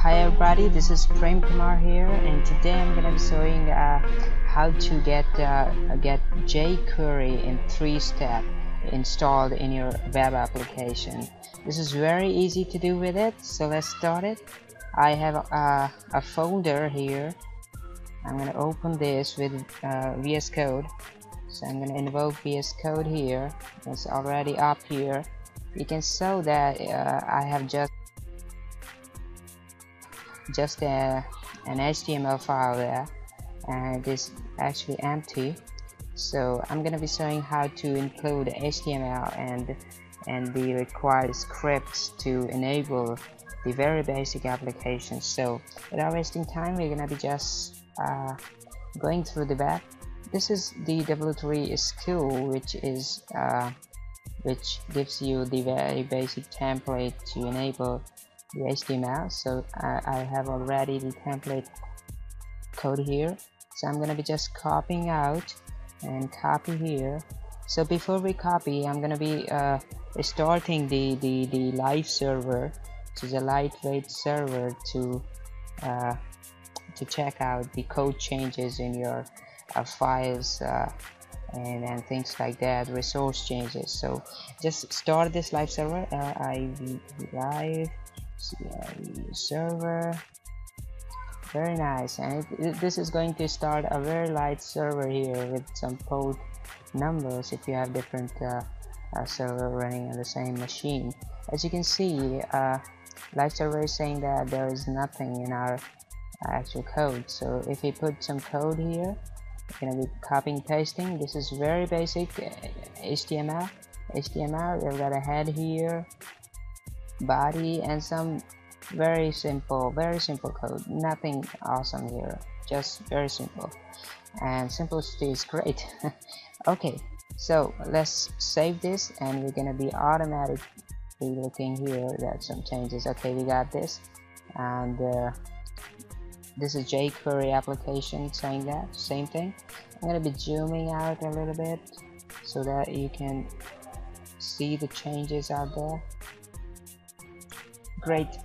Hi everybody, this is Prem Kumar here, and today I'm gonna be showing how to get Jquery in 3-step installed in your web application. This is very easy to do with it, so let's start it. I have a folder here. I'm gonna open this with VS Code, so I'm gonna invoke VS Code here. It's already up here. You can show that I have just an HTML file there, and it is actually empty. So I'm gonna be showing how to include HTML and the required scripts to enable the very basic applications. So without wasting time, we're gonna be just going through the web. This is the W3 skill, which gives you the very basic template to enable the HTML. So I have already the template code here, so I'm gonna be just copying out and copy here. So before we copy, I'm gonna be starting the live server, which is a lightweight server to check out the code changes in your files and things like that, resource changes. So just start this live server, live server. Very nice. And this is going to start a very light server here with some port numbers if you have different server running on the same machine. As you can see, live server is saying that there is nothing in our actual code. So if we put some code here, we're going to be copying pasting. This is very basic HTML. We've got a head here, body, and some very simple code. Nothing awesome here, just very simple, and simplicity is great. Okay, so let's save this, and we're gonna be automatically looking here that some changes. Okay, we got this, and this is Jquery application saying that same thing. I'm gonna be zooming out a little bit so that you can see the changes out there. Great.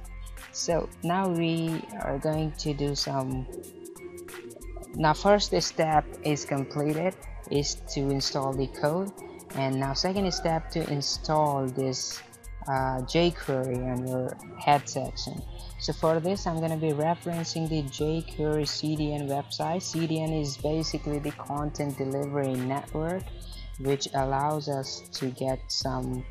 So now we are going to do some. Now first step is completed, is to install the code, and now second step to install this Jquery on your head section. So for this, I'm going to be referencing the Jquery CDN website. CDN is basically the content delivery network, which allows us to get some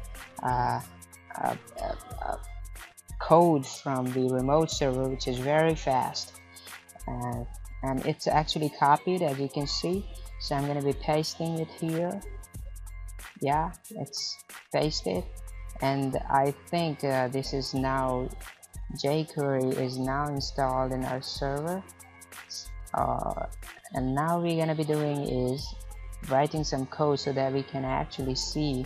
code from the remote server, which is very fast, and it's actually copied, as you can see. So I'm going to be pasting it here. Yeah, it's pasted, and I think this is now Jquery is now installed in our server. And now we're going to be doing is writing some code so that we can actually see.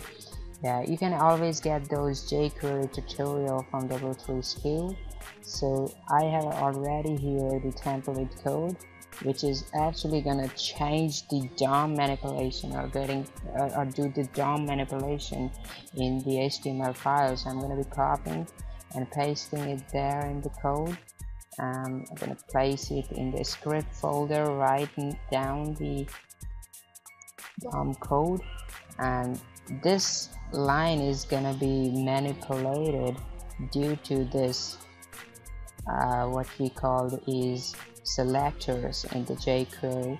Yeah, you can always get those Jquery tutorial from W3 skill. So I have already here the template code, which is actually gonna change the DOM manipulation or do the DOM manipulation in the HTML files. I'm gonna be copying and pasting it there in the code. I'm gonna place it in the script folder, writing down the DOM code, and this line is gonna be manipulated due to this what we call is selectors in the Jquery.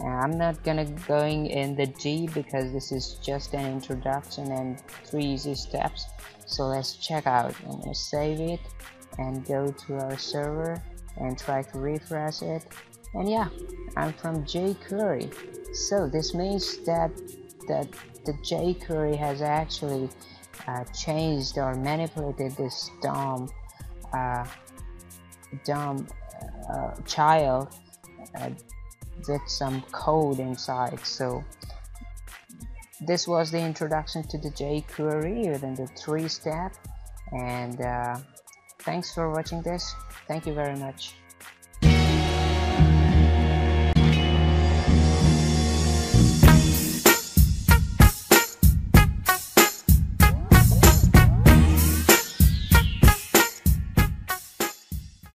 I'm not gonna going in the D because this is just an introduction and 3 easy steps. So let's check out. I'm gonna save it and go to our server and try to refresh it, and yeah, I'm from Jquery. So this means that the Jquery has actually changed or manipulated this DOM child with some code inside. So this was the introduction to the Jquery within the 3-step, and thanks for watching this. Thank you very much.